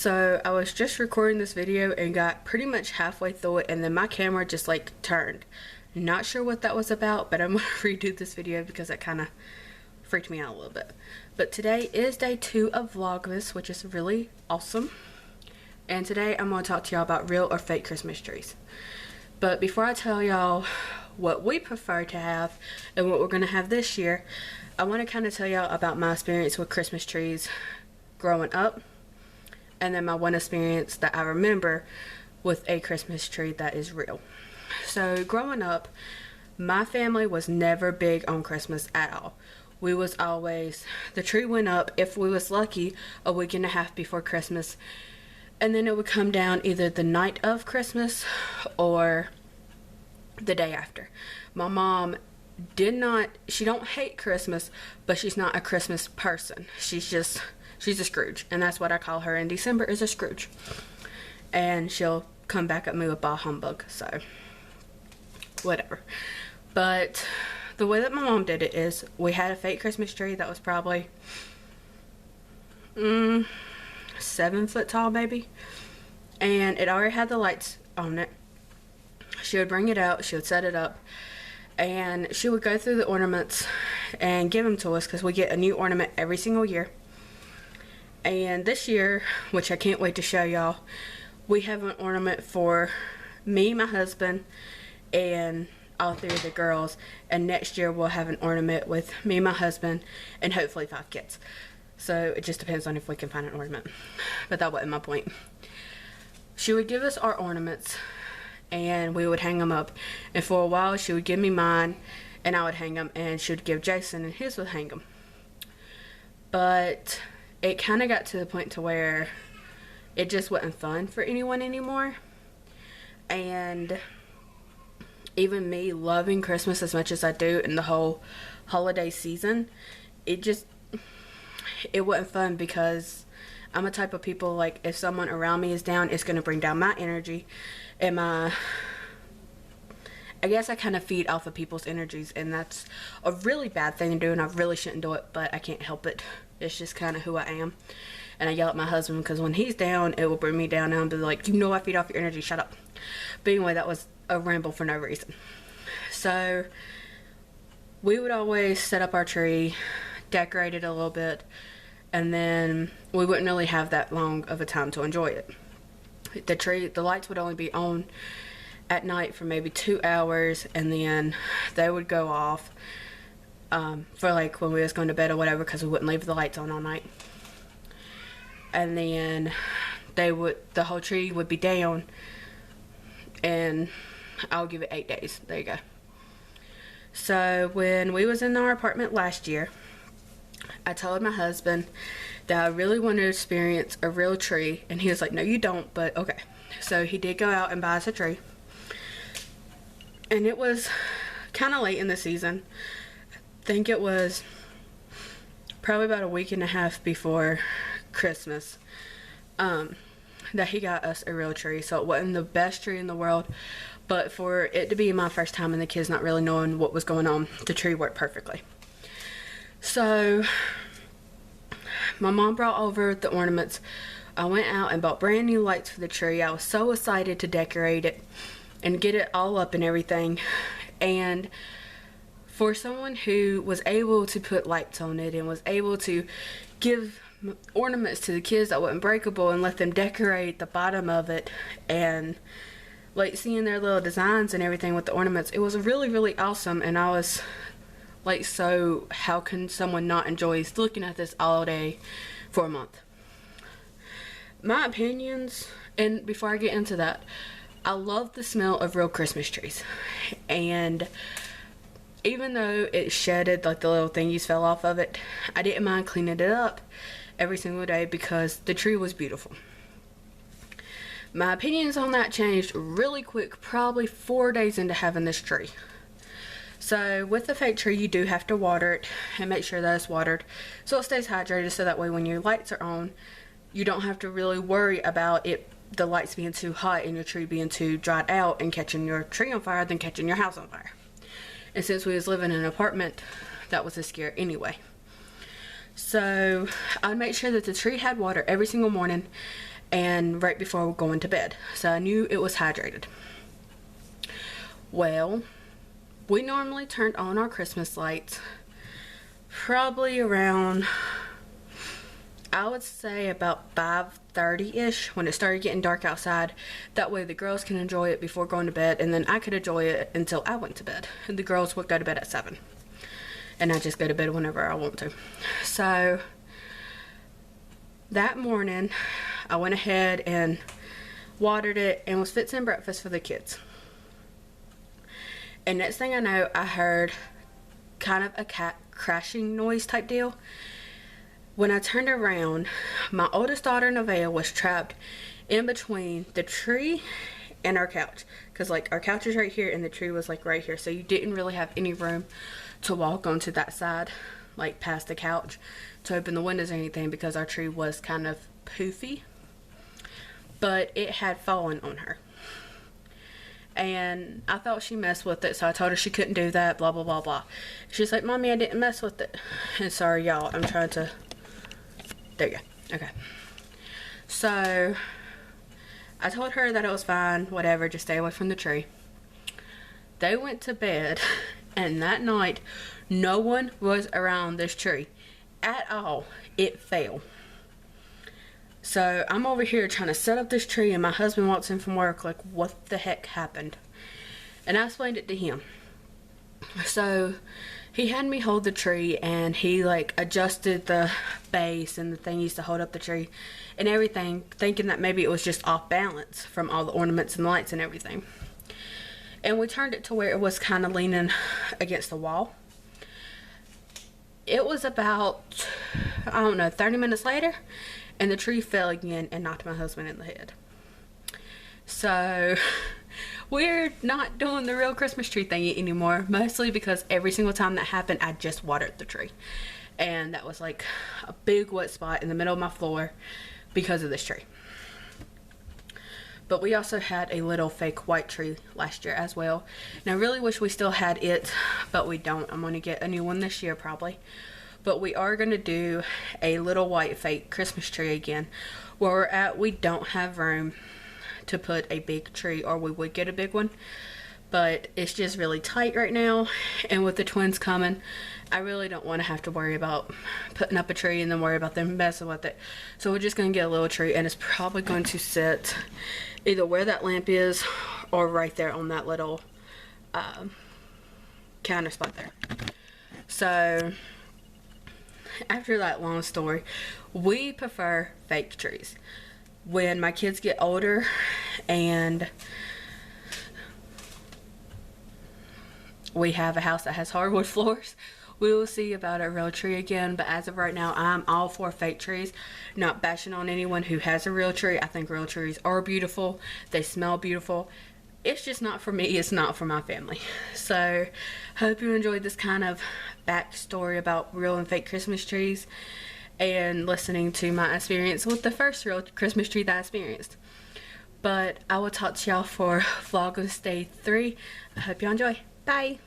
So I was just recording this video and got pretty much halfway through it, and then my camera just like turned. Not sure what that was about, but I'm gonna redo this video because it kind of freaked me out a little bit. But today is day 2 of Vlogmas, which is really awesome. And today I'm going to talk to y'all about real or fake Christmas trees. But before I tell y'all what we prefer to have and what we're going to have this year, I want to kind of tell y'all about my experience with Christmas trees growing up, and then my one experience that I remember with a Christmas tree that is real. So growing up, my family was never big on Christmas at all. We was always, the tree went up, if we was lucky, a week and a half before Christmas, and then it would come down either the night of Christmas or the day after. My mom she don't hate Christmas, but she's not a Christmas person. She's a Scrooge, and that's what I call her in December, is a Scrooge. And she'll come back at me with bah humbug, so whatever. But the way that my mom did it is, we had a fake Christmas tree that was probably 7 foot tall maybe, and it already had the lights on it. She would bring it out, she would set it up, and she would go through the ornaments and give them to us, because we get a new ornament every single year. And this year, which I can't wait to show y'all, we have an ornament for me, my husband, and all 3 of the girls. And next year we'll have an ornament with me, my husband, and hopefully 5 kids. So it just depends on if we can find an ornament. But that wasn't my point. She would give us our ornaments and we would hang them up. And for a while she would give me mine and I would hang them, and she would give Jason and his would hang them. But it kind of got to the point to where it just wasn't fun for anyone anymore. And even me loving Christmas as much as I do and the whole holiday season, it wasn't fun, because I'm a type of people, like, if someone around me is down, it's going to bring down my energy, and I guess I kind of feed off of people's energies, and that's a really bad thing to do, and I really shouldn't do it, but I can't help it. It's just kind of who I am. And I yell at my husband because when he's down, it will bring me down, and I'll be like, you know I feed off your energy, shut up. But anyway, that was a ramble for no reason. So we would always set up our tree, decorate it a little bit, and then we wouldn't really have that long of a time to enjoy it. The lights would only be on at night for maybe 2 hours, and then they would go off for like when we was going to bed or whatever, because we wouldn't leave the lights on all night. And then the whole tree would be down, and I'll give it 8 days. There you go. So when we was in our apartment last year, I told my husband that I really wanted to experience a real tree, and he was like, no you don't, but okay. So he did go out and buy us a tree, and it was kind of late in the season. I think it was probably about a week and a half before Christmas that he got us a real tree. So it wasn't the best tree in the world, but for it to be my first time and the kids not really knowing what was going on, the tree worked perfectly. So my mom brought over the ornaments. I went out and bought brand new lights for the tree. I was so excited to decorate it and get it all up and everything. And for someone who was able to put lights on it and was able to give ornaments to the kids that wasn't breakable and let them decorate the bottom of it, and like seeing their little designs and everything with the ornaments, it was really, really awesome. And I was like, so how can someone not enjoy looking at this all day for a month? My opinions, and before I get into that, I love the smell of real Christmas trees. And even though it shedded, like the little thingies fell off of it, I didn't mind cleaning it up every single day because the tree was beautiful. My opinions on that changed really quick, probably 4 days into having this tree. So with the fake tree, you do have to water it and make sure that it's watered so it stays hydrated, so that way when your lights are on, you don't have to really worry about the lights being too hot and your tree being too dried out and catching your tree on fire, then catching your house on fire. And since we was living in an apartment, that was a scare anyway. So I'd make sure that the tree had water every single morning, and right before going to bed. So I knew it was hydrated. Well, we normally turned on our Christmas lights probably around, I would say about 5:30-ish, when it started getting dark outside. That way the girls can enjoy it before going to bed, and then I could enjoy it until I went to bed. And the girls would go to bed at 7. And I just go to bed whenever I want to. So that morning, I went ahead and watered it and was fixing breakfast for the kids. And next thing I know, I heard kind of a cat crashing noise type deal. When I turned around, my oldest daughter, Nevaeh, was trapped in between the tree and our couch. Because, like, our couch is right here and the tree was, like, right here. So you didn't really have any room to walk onto that side, like, past the couch to open the windows or anything, because our tree was kind of poofy. But it had fallen on her. And I thought she messed with it, so I told her she couldn't do that, blah, blah, blah, blah. She's like, Mommy, I didn't mess with it. And sorry, y'all, I'm trying to... There you go. Okay. So, I told her that it was fine, whatever, just stay away from the tree. They went to bed, and that night, no one was around this tree at all. It fell. So I'm over here trying to set up this tree, and my husband walks in from work like, what the heck happened? And I explained it to him. So he had me hold the tree, and he like adjusted the base and the thing used to hold up the tree and everything, thinking that maybe it was just off balance from all the ornaments and lights and everything. And we turned it to where it was kind of leaning against the wall. It was about, I don't know, 30 minutes later, and the tree fell again and knocked my husband in the head. So we're not doing the real Christmas tree thingy anymore, mostly because every single time that happened, I just watered the tree. And that was like a big wet spot in the middle of my floor because of this tree. But we also had a little fake white tree last year as well. And I really wish we still had it, but we don't. I'm going to get a new one this year probably. But we are going to do a little white fake Christmas tree again. Where we're at, we don't have room to put a big tree, or we would get a big one. But it's just really tight right now. And with the twins coming, I really don't want to have to worry about putting up a tree and then worry about them messing with it. So we're just going to get a little tree, and it's probably going to sit either where that lamp is or right there on that little counter spot there. So after that long story, we prefer fake trees. When my kids get older and we have a house that has hardwood floors, we will see about a real tree again. But as of right now, I'm all for fake trees. Not bashing on anyone who has a real tree. I think real trees are beautiful. They smell beautiful. It's just not for me. It's not for my family. So, hope you enjoyed this kind of backstory about real and fake Christmas trees, and listening to my experience with the first real Christmas tree that I experienced. But I will talk to y'all for Vlogmas Day 3. I hope y'all enjoy. Bye!